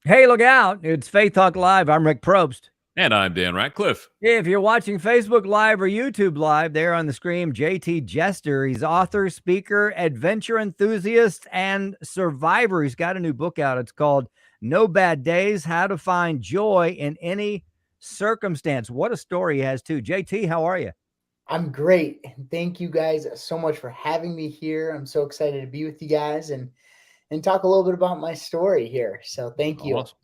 Hey, look out. It's Faith Talk Live. I'm Rick Probst. And I'm Dan Ratcliffe. If you're watching Facebook Live or YouTube Live, there on the screen, JT Jester. He's author, speaker, adventure enthusiast, and survivor. He's got a new book out. It's called No Bad Days, How to Find Joy in Any Circumstance. What a story he has, too. JT, how are you? I'm great. And thank you guys so much for having me here. I'm so excited to be with you guys and talk a little bit about my story here. So thank you. Awesome.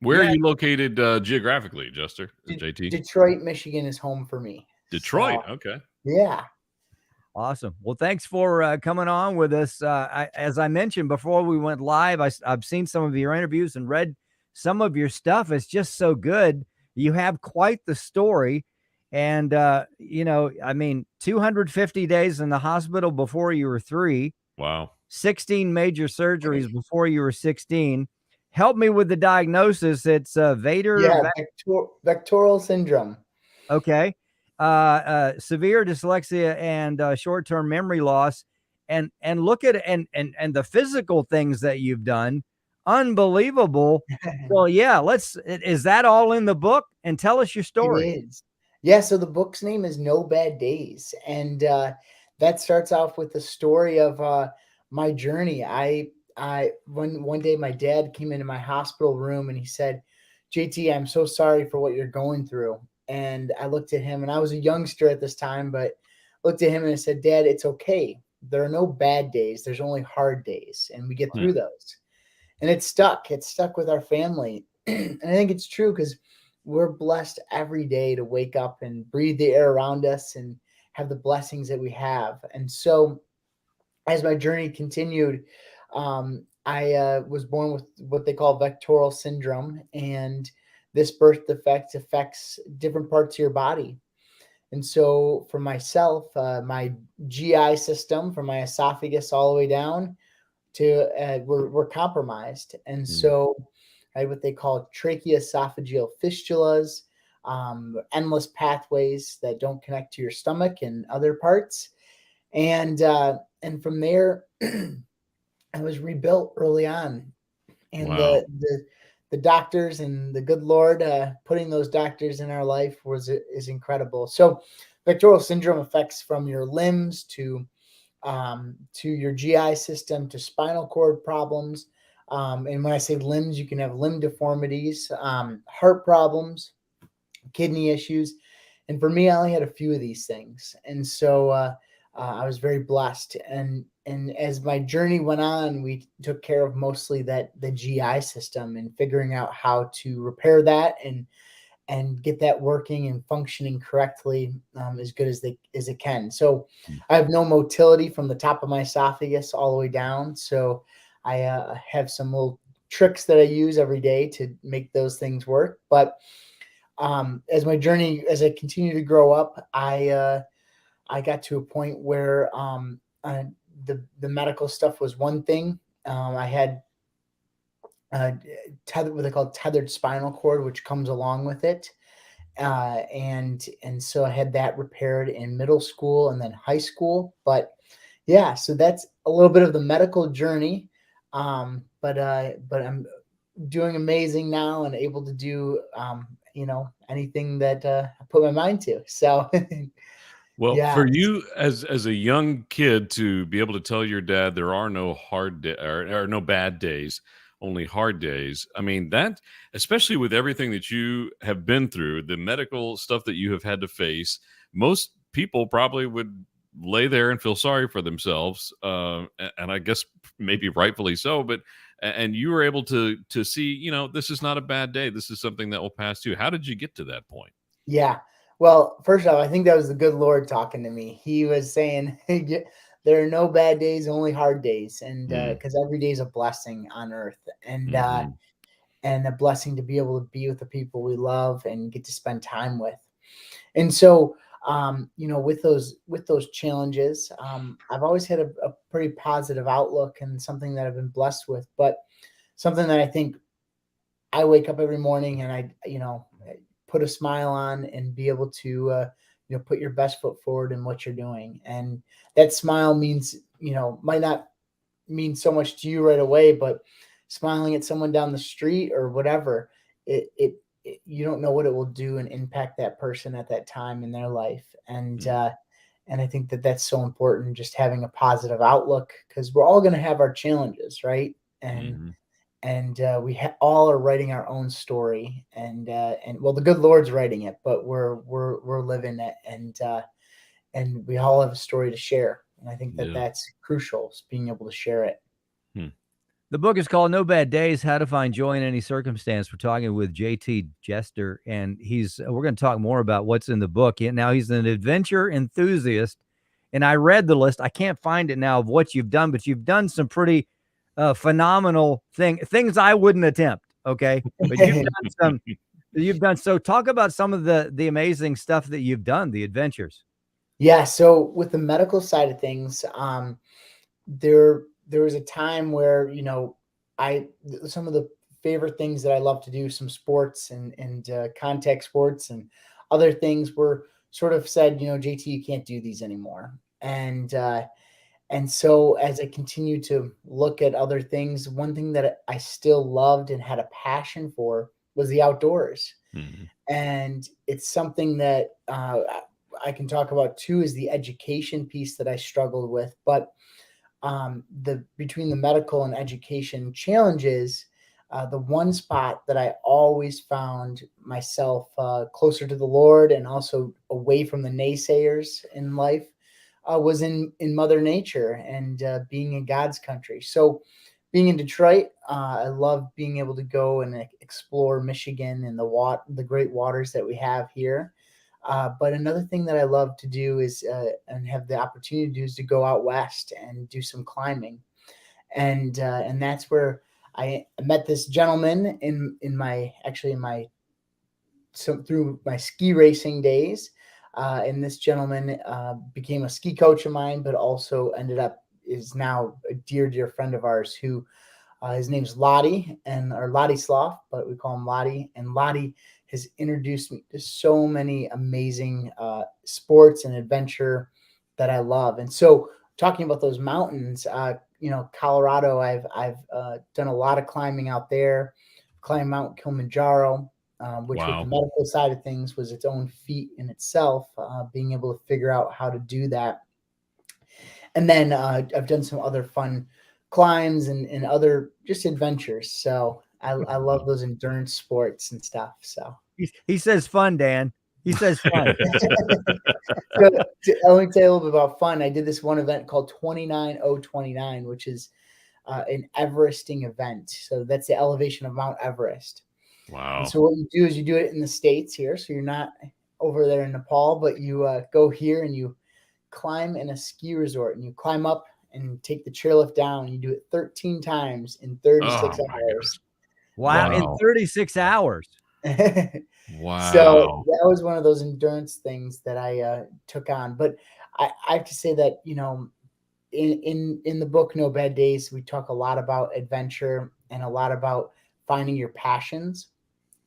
Where are Yeah, you located geographically, Jester? JT? Detroit, Michigan is home for me. Detroit. So Okay. yeah. awesome. Well, thanks for coming on with us. As I mentioned before we went live, I've seen some of your interviews and read some of your stuff. It's just so good. You have quite the story. And, 250 days in the hospital before you were 3, Wow. 16 major surgeries before you were 16. Help me with the diagnosis. It's Yeah, vectoral syndrome. okay. Severe dyslexia and short-term memory loss, and look at and the physical things that you've done, unbelievable. Well, yeah, is that all in the book? And tell us your It story. is. Yeah, so the book's name is No Bad Days. And that starts off with the story of my journey. I one day my dad came into my hospital room and he said, JT, I'm so sorry for what you're going through. And I looked at him, and I was a youngster at this time, but looked at him and I said, Dad, it's okay. There are no bad days. There's only hard days, and we get Hmm. through those. And it stuck. It stuck with our family. And I think it's true because we're blessed every day to wake up and breathe the air around us and have the blessings that we have. And so, as my journey continued, I was born with what they call vectoral syndrome, and this birth defect affects different parts of your body. And so, for myself, my GI system, from my esophagus all the way down to were compromised, and Hmm. so I had what they call tracheoesophageal fistulas, endless pathways that don't connect to your stomach and other parts, and from there, I was rebuilt early on, and Wow. the doctors and the good Lord putting those doctors in our life is incredible. So, vectoral syndrome affects from your limbs to your GI system to spinal cord problems. And when I say limbs, you can have limb deformities, heart problems, kidney issues. And for me, I only had a few of these things. And so I was very blessed. And as my journey went on, we took care of mostly the GI system and figuring out how to repair that and get that working and functioning correctly, as good as it can. So Hmm. I have no motility from the top of my esophagus all the way down. So I have some little tricks that I use every day to make those things work. But as I continue to grow up, I got to a point where the medical stuff was one thing. I had uh, what they call tethered spinal cord, which comes along with it, and so I had that repaired in middle school and then high school. But yeah, so that's a little bit of the medical journey. But I'm doing amazing now and able to do anything that I put my mind to. So Well, yeah, for you as a young kid to be able to tell your dad there are no or no bad days, only hard days. I mean, that especially with everything that you have been through, the medical stuff that you have had to face, most people probably would lay there and feel sorry for themselves, and I guess maybe rightfully so. But and you were able to see, this is not a bad day. This is something that will pass too. How did you get to that point? yeah. Well, first off, I think that was the good Lord talking to me. He was saying, there are no bad days, only hard days. And Mm, because every day is a blessing on earth. hmm. And a blessing to be able to be with the people we love and get to spend time with. And so, with those challenges, I've always had a pretty positive outlook and something that I've been blessed with. But something that I think I wake up every morning and I put a smile on and be able to put your best foot forward in what you're doing. And that smile means might not mean so much to you right away, but smiling at someone down the street or whatever, you don't know what it will do and impact that person at that time in their life. And I think that that's so important, just having a positive outlook, because we're all going to have our challenges, right? And we all are writing our own story, and well, the good Lord's writing it, but we're living it, and we all have a story to share. And I think that that's crucial, is being able to share it. The book is called No Bad Days, How to Find Joy in Any Circumstance. We're talking with JT Jester, and we're going to talk more about what's in the book. Now, he's an adventure enthusiast, and I read the list. I can't find it now of what you've done, but you've done some pretty phenomenal things I wouldn't attempt, okay? But you've done so. Talk about some of the amazing stuff that you've done, the adventures. Yeah, so with the medical side of things, there was a time where, some of the favorite things that I love to do, some sports and contact sports and other things, were sort of said, JT, you can't do these anymore. And so as I continue to look at other things, one thing that I still loved and had a passion for was the outdoors. And it's something that I can talk about too, is the education piece that I struggled with. But between the medical and education challenges, the one spot that I always found myself closer to the Lord and also away from the naysayers in life was in Mother Nature and being in God's country. So being in Detroit, I love being able to go and explore Michigan and the great waters that we have here. But another thing that I love to do is and have the opportunity to do is to go out west and do some climbing, and that's where I met this gentleman through my ski racing days, and this gentleman became a ski coach of mine, but also is now a dear friend of ours who. His name's Lottie, or Lottie Sloth, but we call him Lottie. And Lottie has introduced me to so many amazing sports and adventure that I love. And so, talking about those mountains, Colorado, I've done a lot of climbing out there. Climbed Mount Kilimanjaro, which with the medical side of things was its own feat in itself. Being able to figure out how to do that, and then I've done some other fun climbs and other just adventures. So I love those endurance sports and stuff. So he says fun, Dan. He says fun. So, let me tell you a little bit about fun. I did this one event called 29029, which is an Everesting event. So that's the elevation of Mount Everest. Wow. And so what you do is you do it in the States here. So you're not over there in Nepal, but you go here and you climb in a ski resort, and you climb up and take the chairlift down, and you do it 13 times in 36 hours. Wow, in 36 hours. Wow. So that was one of those endurance things that I took on. But I have to say that, in the book, No Bad Days, we talk a lot about adventure and a lot about finding your passions.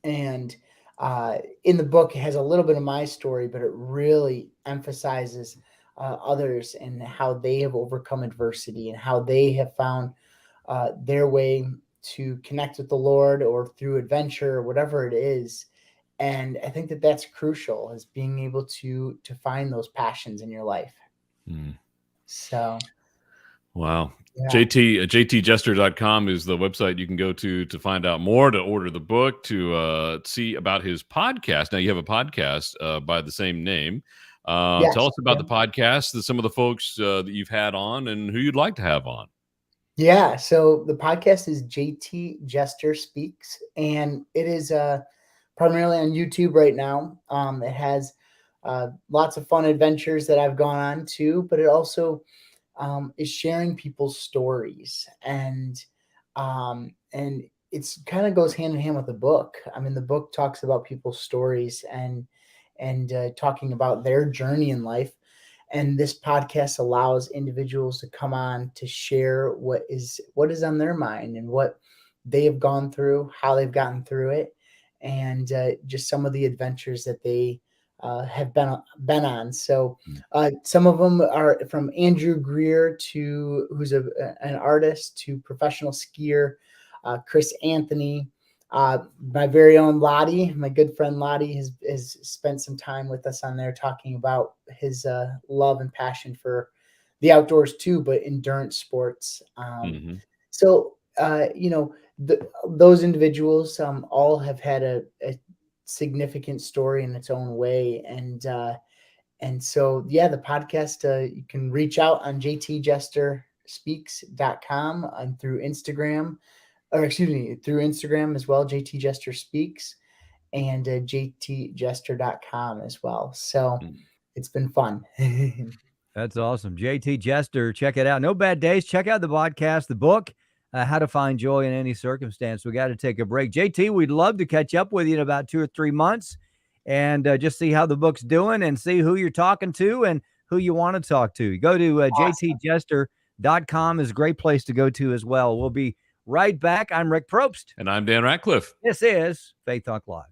And in the book, it has a little bit of my story, but it really emphasizes others and how they have overcome adversity and how they have found their way to connect with the Lord, or through adventure, or whatever it is. And I think that that's crucial, is being able to find those passions in your life. So, wow. Yeah. JTJester.com is the website you can go to find out more, to order the book, to see about his podcast. Now, you have a podcast by the same name. Yes, tell us about the podcast, some of the folks that you've had on, and who you'd like to have on. Yeah, so the podcast is JT Jester Speaks, and it is primarily on YouTube right now. It has lots of fun adventures that I've gone on to, but it also is sharing people's stories, and it's kind of goes hand in hand with the book. I mean, the book talks about people's stories and talking about their journey in life. And this podcast allows individuals to come on to share what is on their mind and what they have gone through, how they've gotten through it, and just some of the adventures that they have been on. So some of them are from Andrew Greer, who's an artist, to professional skier, Chris Anthony, my very own Lottie, my good friend Lottie has spent some time with us on there talking about his love and passion for the outdoors too, but endurance sports. So, those individuals all have had a significant story in its own way. And so, yeah, the podcast, you can reach out on jtjesterspeaks.com and through Instagram, through Instagram as well, JT Jester Speaks, and jtjester.com as well. So it's been fun. That's awesome. JT Jester, check it out. No Bad Days. Check out the podcast, the book, How to Find Joy in Any Circumstance. We got to take a break. JT, we'd love to catch up with you in about 2 or 3 months and just see how the book's doing and see who you're talking to and who you want to talk to. Go to jtjester.com is a great place to go to as well. We'll be right back. I'm Rick Probst. And I'm Dan Ratcliffe. This is Faith Talk Live.